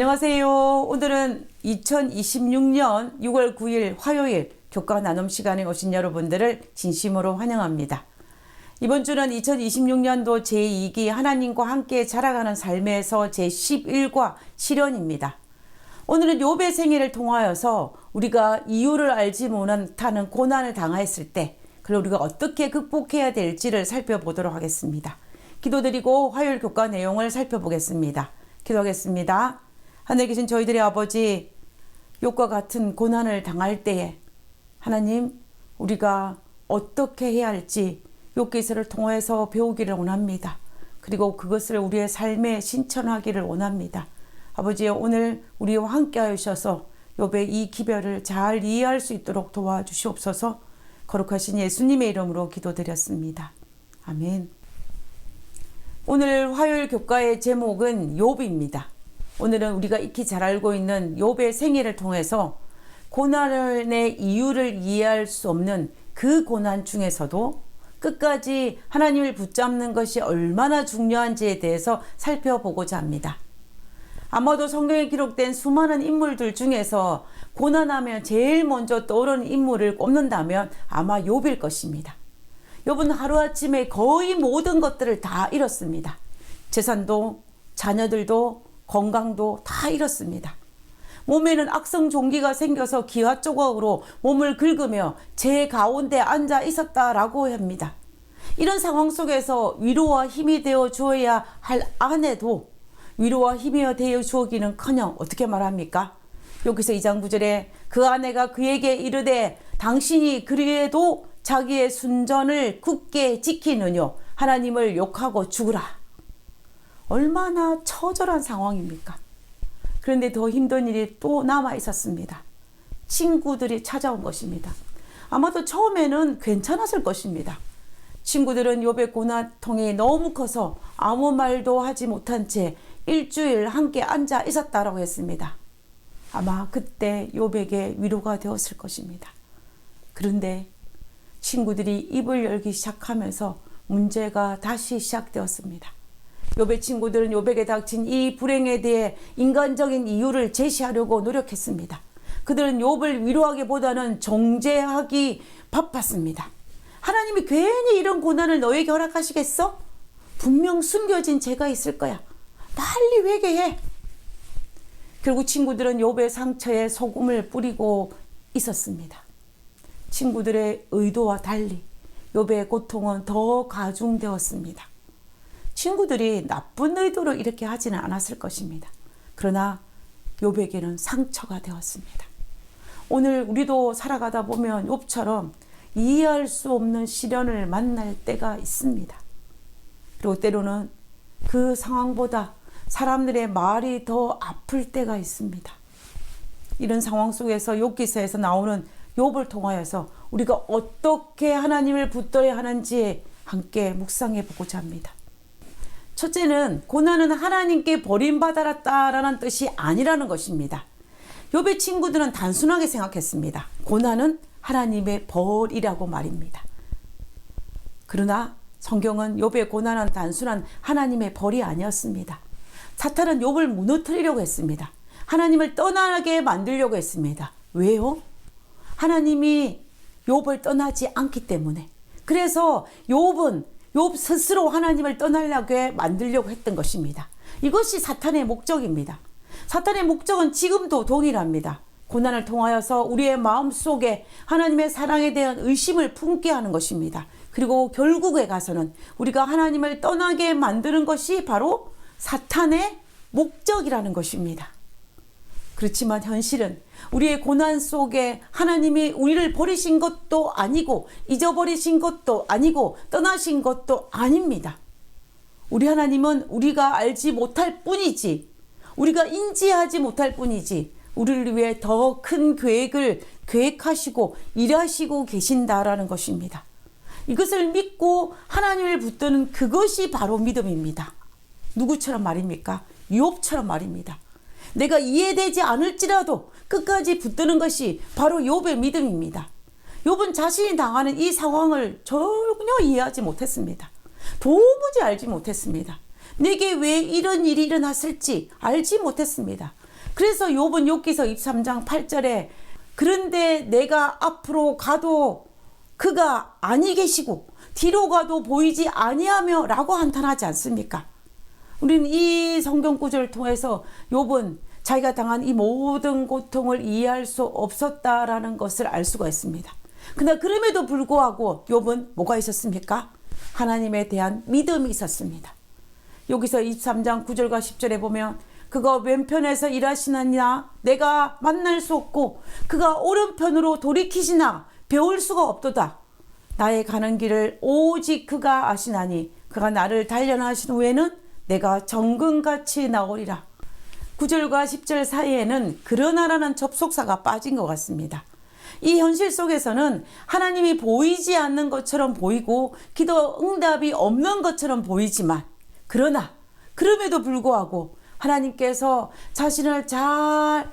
안녕하세요. 오늘은 2026년 6월 9일 화요일 교과 나눔 시간에 오신 여러분들을 진심으로 환영합니다. 이번 주는 2026년도 제2기 하나님과 함께 자라가는 삶에서 제11과 실현입니다. 오늘은 욥의 생애를 통하여서 우리가 이유를 알지 못하는 고난을 당했을 때 그걸 우리가 어떻게 극복해야 될지를 살펴보도록 하겠습니다. 기도드리고 화요일 교과 내용을 살펴보겠습니다. 기도하겠습니다. 하늘에 계신 저희들의 아버지, 욥과 같은 고난을 당할 때에 하나님, 우리가 어떻게 해야 할지 욥기서를 통해서 배우기를 원합니다. 그리고 그것을 우리의 삶에 실천하기를 원합니다. 아버지, 오늘 우리와 함께 하셔서 욥의 이 기별을 잘 이해할 수 있도록 도와주시옵소서. 거룩하신 예수님의 이름으로 기도드렸습니다. 아멘. 오늘 화요일 교과의 제목은 욥입니다. 오늘은 우리가 익히 잘 알고 있는 욥의 생애를 통해서 고난의 이유를 이해할 수 없는 그 고난 중에서도 끝까지 하나님을 붙잡는 것이 얼마나 중요한지에 대해서 살펴보고자 합니다. 아마도 성경에 기록된 수많은 인물들 중에서 고난하면 제일 먼저 떠오르는 인물을 꼽는다면 아마 욥일 것입니다. 욥은 하루아침에 거의 모든 것들을 다 잃었습니다. 재산도, 자녀들도, 건강도 다 잃었습니다. 몸에는 악성 종기가 생겨서 기와 조각으로 몸을 긁으며 제 가운데 앉아 있었다라고 합니다. 이런 상황 속에서 위로와 힘이 되어 주어야 할 아내도 위로와 힘이 되어 주어기는커녕 어떻게 말합니까? 여기서 2장 9절에 그 아내가 그에게 이르되 당신이 그래도 자기의 순전을 굳게 지키느뇨 하나님을 욕하고 죽으라. 얼마나 처절한 상황입니까? 그런데 더 힘든 일이 또 남아 있었습니다. 친구들이 찾아온 것입니다. 아마도 처음에는 괜찮았을 것입니다. 친구들은 욥의 고난통이 너무 커서 아무 말도 하지 못한 채 일주일 함께 앉아 있었다라고 했습니다. 아마 그때 욥에게 위로가 되었을 것입니다. 그런데 친구들이 입을 열기 시작하면서 문제가 다시 시작되었습니다. 욥의 친구들은 욥에게 닥친 이 불행에 대해 인간적인 이유를 제시하려고 노력했습니다. 그들은 욥을 위로하기보다는 정죄하기 바빴습니다. 하나님이 괜히 이런 고난을 너에게 허락하시겠어? 분명 숨겨진 죄가 있을 거야. 빨리 회개해. 결국 친구들은 욥의 상처에 소금을 뿌리고 있었습니다. 친구들의 의도와 달리 욥의 고통은 더 가중되었습니다. 친구들이 나쁜 의도로 이렇게 하지는 않았을 것입니다. 그러나 욥에게는 상처가 되었습니다. 오늘 우리도 살아가다 보면 욥처럼 이해할 수 없는 시련을 만날 때가 있습니다. 그리고 때로는 그 상황보다 사람들의 말이 더 아플 때가 있습니다. 이런 상황 속에서 욥기서에서 나오는 욥을 통하여서 우리가 어떻게 하나님을 붙들어야 하는지 함께 묵상해 보고자 합니다. 첫째는 고난은 하나님께 버림받았다라는 뜻이 아니라는 것입니다. 욥의 친구들은 단순하게 생각했습니다. 고난은 하나님의 벌이라고 말입니다. 그러나 성경은 욥의 고난은 단순한 하나님의 벌이 아니었습니다. 사탄은 욥을 무너뜨리려고 했습니다. 하나님을 떠나게 만들려고 했습니다. 왜요? 하나님이 욥을 떠나지 않기 때문에. 그래서 욥 스스로 하나님을 떠나려고 만들려고 했던 것입니다. 이것이 사탄의 목적입니다. 사탄의 목적은 지금도 동일합니다. 고난을 통하여서 우리의 마음속에 하나님의 사랑에 대한 의심을 품게 하는 것입니다. 그리고 결국에 가서는 우리가 하나님을 떠나게 만드는 것이 바로 사탄의 목적이라는 것입니다. 그렇지만 현실은 우리의 고난 속에 하나님이 우리를 버리신 것도 아니고 잊어버리신 것도 아니고 떠나신 것도 아닙니다. 우리 하나님은 우리가 알지 못할 뿐이지, 우리가 인지하지 못할 뿐이지 우리를 위해 더 큰 계획을 계획하시고 일하시고 계신다라는 것입니다. 이것을 믿고 하나님을 붙드는 그것이 바로 믿음입니다. 누구처럼 말입니까? 욥처럼 말입니다. 내가 이해되지 않을지라도 끝까지 붙드는 것이 바로 욥의 믿음입니다. 욥은 자신이 당하는 이 상황을 전혀 이해하지 못했습니다. 도무지 알지 못했습니다. 내게 왜 이런 일이 일어났을지 알지 못했습니다. 그래서 욥은 욥기서 23장 8절에 그런데 내가 앞으로 가도 그가 아니 계시고 뒤로 가도 보이지 아니하며 라고 한탄하지 않습니까? 우리는 이 성경 구절을 통해서 욥은 자기가 당한 이 모든 고통을 이해할 수 없었다라는 것을 알 수가 있습니다. 그러나 그럼에도 불구하고 욥은 뭐가 있었습니까? 하나님에 대한 믿음이 있었습니다. 여기서 23장 9절과 10절에 보면 그가 왼편에서 일하시느냐 내가 만날 수 없고 그가 오른편으로 돌이키시나 배울 수가 없도다. 나의 가는 길을 오직 그가 아시나니 그가 나를 단련하신 후에는 내가 정금같이 나오리라. 9절과 10절 사이에는 그러나라는 접속사가 빠진 것 같습니다. 이 현실 속에서는 하나님이 보이지 않는 것처럼 보이고 기도 응답이 없는 것처럼 보이지만 그러나 그럼에도 불구하고 하나님께서 자신을 잘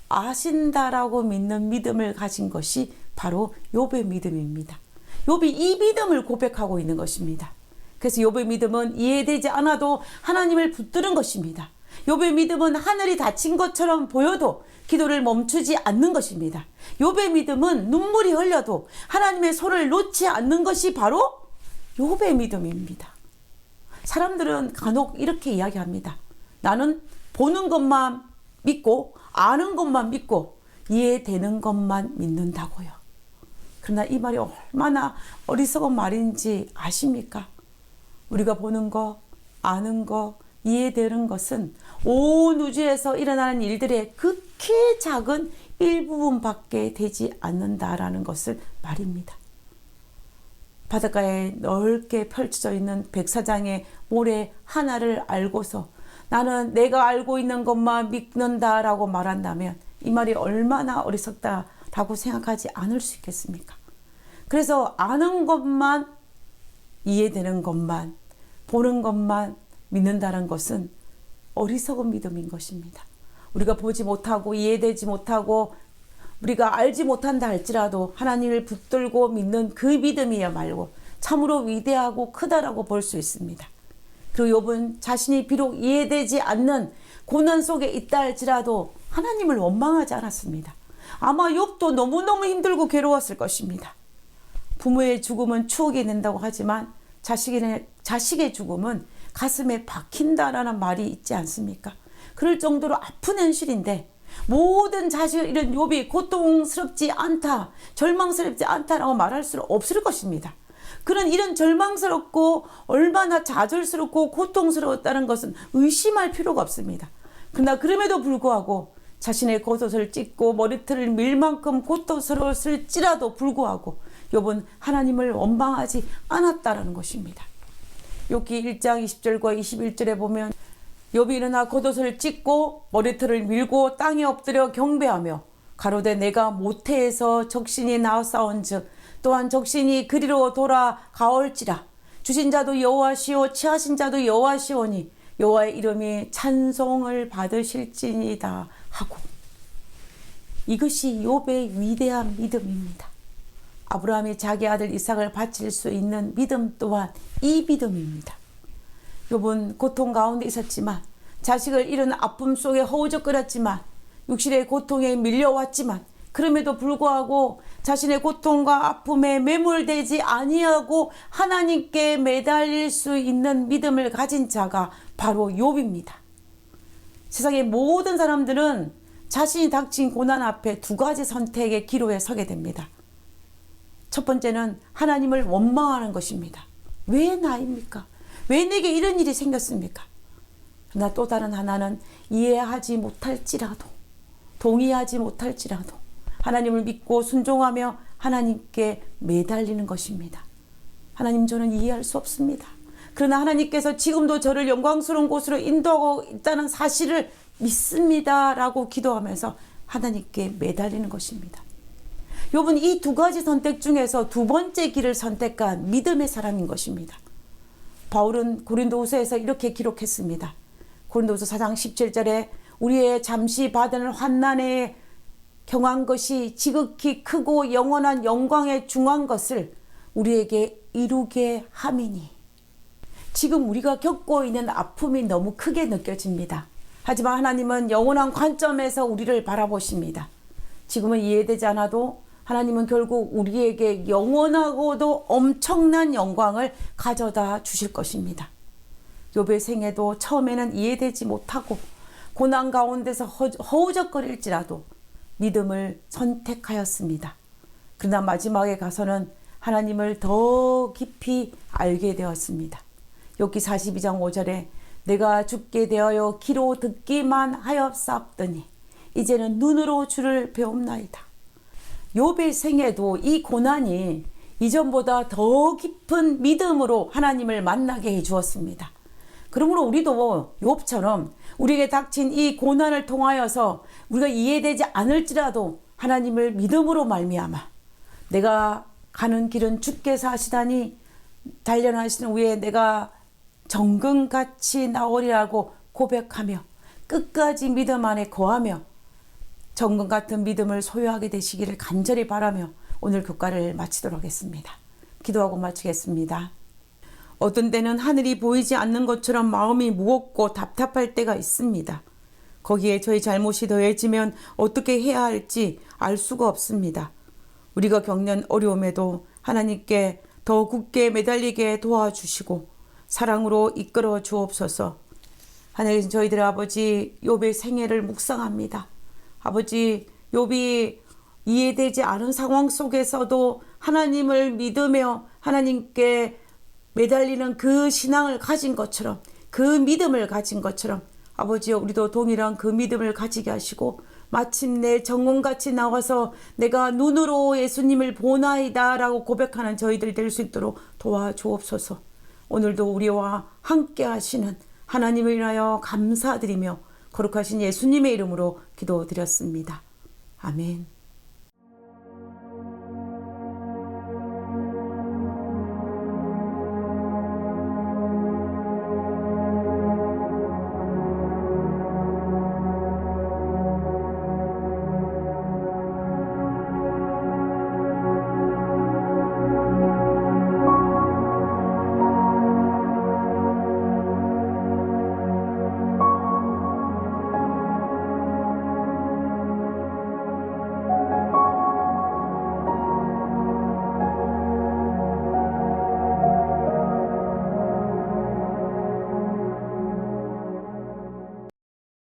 아신다라고 믿는 믿음을 가진 것이 바로 욥의 믿음입니다. 욥이 이 믿음을 고백하고 있는 것입니다. 그래서 욥의 믿음은 이해되지 않아도 하나님을 붙드는 것입니다. 욥의 믿음은 하늘이 닫힌 것처럼 보여도 기도를 멈추지 않는 것입니다. 욥의 믿음은 눈물이 흘려도 하나님의 손을 놓지 않는 것이 바로 욥의 믿음입니다. 사람들은 간혹 이렇게 이야기합니다. 나는 보는 것만 믿고 아는 것만 믿고 이해되는 것만 믿는다고요. 그러나 이 말이 얼마나 어리석은 말인지 아십니까? 우리가 보는 거, 아는 거, 이해되는 것은 온 우주에서 일어나는 일들의 극히 작은 일부분밖에 되지 않는다라는 것을 말입니다. 바닷가에 넓게 펼쳐져 있는 백사장의 모래 하나를 알고서 나는 내가 알고 있는 것만 믿는다라고 말한다면 이 말이 얼마나 어리석다라고 생각하지 않을 수 있겠습니까? 그래서 아는 것만, 이해되는 것만, 보는 것만 믿는다는 것은 어리석은 믿음인 것입니다. 우리가 보지 못하고 이해되지 못하고 우리가 알지 못한다 할지라도 하나님을 붙들고 믿는 그 믿음이야말로 참으로 위대하고 크다라고 볼 수 있습니다. 그리고 욥은 자신이 비록 이해되지 않는 고난 속에 있다 할지라도 하나님을 원망하지 않았습니다. 아마 욥도 너무너무 힘들고 괴로웠을 것입니다. 부모의 죽음은 추억이 된다고 하지만 자식의 죽음은 가슴에 박힌다라는 말이 있지 않습니까? 그럴 정도로 아픈 현실인데 모든 자식을 잃은 욥이 고통스럽지 않다, 절망스럽지 않다라고 말할 수 없을 것입니다. 그런 이런 절망스럽고 얼마나 좌절스럽고 고통스러웠다는 것은 의심할 필요가 없습니다. 그러나 그럼에도 불구하고 자신의 겉옷을 찢고 머리털을 밀 만큼 고통스러웠을지라도 불구하고 욥은 하나님을 원망하지 않았다라는 것입니다. 욥기 1장 20절과 21절에 보면 욥이 일어나 겉옷을 찢고 머리털을 밀고 땅에 엎드려 경배하며 가로되 내가 모태에서 적신이 나싸운즉 또한 적신이 그리로 돌아가올지라. 주신 자도 여호와시오 취하신 자도 여호와시오니 여호와의 이름이 찬송을 받으실지니이다 하고, 이것이 욥의 위대한 믿음입니다. 아브라함이 자기 아들 이삭을 바칠 수 있는 믿음 또한 이 믿음입니다. 욥은 고통 가운데 있었지만, 자식을 잃은 아픔 속에 허우적거렸지만, 육신의 고통에 밀려왔지만, 그럼에도 불구하고 자신의 고통과 아픔에 매몰되지 아니하고 하나님께 매달릴 수 있는 믿음을 가진 자가 바로 욥입니다. 세상의 모든 사람들은 자신이 닥친 고난 앞에 두 가지 선택의 기로에 서게 됩니다. 첫 번째는 하나님을 원망하는 것입니다. 왜 나입니까? 왜 내게 이런 일이 생겼습니까? 그러나 또 다른 하나는 이해하지 못할지라도, 동의하지 못할지라도 하나님을 믿고 순종하며 하나님께 매달리는 것입니다. 하나님, 저는 이해할 수 없습니다. 그러나 하나님께서 지금도 저를 영광스러운 곳으로 인도하고 있다는 사실을 믿습니다 라고 기도하면서 하나님께 매달리는 것입니다. 욥은 이 두 가지 선택 중에서 두 번째 길을 선택한 믿음의 사람인 것입니다. 바울은 고린도후서에서 이렇게 기록했습니다. 고린도후서 4장 17절에 우리의 잠시 받은 환난에 경한 것이 지극히 크고 영원한 영광에 중한 것을 우리에게 이루게 함이니. 지금 우리가 겪고 있는 아픔이 너무 크게 느껴집니다. 하지만 하나님은 영원한 관점에서 우리를 바라보십니다. 지금은 이해되지 않아도 하나님은 결국 우리에게 영원하고도 엄청난 영광을 가져다 주실 것입니다. 욥의 생애도 처음에는 이해되지 못하고 고난 가운데서 허우적거릴지라도 믿음을 선택하였습니다. 그러나 마지막에 가서는 하나님을 더 깊이 알게 되었습니다. 욥기 42장 5절에 내가 죽게 되어요 귀로 듣기만 하였사옵더니 이제는 눈으로 주를 배움나이다. 욥의 생애도 이 고난이 이전보다 더 깊은 믿음으로 하나님을 만나게 해주었습니다. 그러므로 우리도 욥처럼 우리에게 닥친 이 고난을 통하여서 우리가 이해되지 않을지라도 하나님을 믿음으로 말미암아 내가 가는 길은 주께서 하시다니 단련하시는 후에 내가 정금같이 나오리라고 고백하며 끝까지 믿음 안에 거하며 정금 같은 믿음을 소유하게 되시기를 간절히 바라며 오늘 교과를 마치도록 하겠습니다. 기도하고 마치겠습니다. 어떤 때는 하늘이 보이지 않는 것처럼 마음이 무겁고 답답할 때가 있습니다. 거기에 저희 잘못이 더해지면 어떻게 해야 할지 알 수가 없습니다. 우리가 겪는 어려움에도 하나님께 더 굳게 매달리게 도와주시고 사랑으로 이끌어 주옵소서. 하늘에 저희들의 아버지 욥의 생애를 묵상합니다. 아버지 욥이 이해되지 않은 상황 속에서도 하나님을 믿으며 하나님께 매달리는 그 신앙을 가진 것처럼 그 믿음을 가진 것처럼 아버지여 우리도 동일한 그 믿음을 가지게 하시고 마침내 정금같이 나와서 내가 눈으로 예수님을 보나이다 라고 고백하는 저희들이 될 수 있도록 도와주옵소서. 오늘도 우리와 함께 하시는 하나님을 인하여 감사드리며 거룩하신 예수님의 이름으로 기도드렸습니다. 아멘.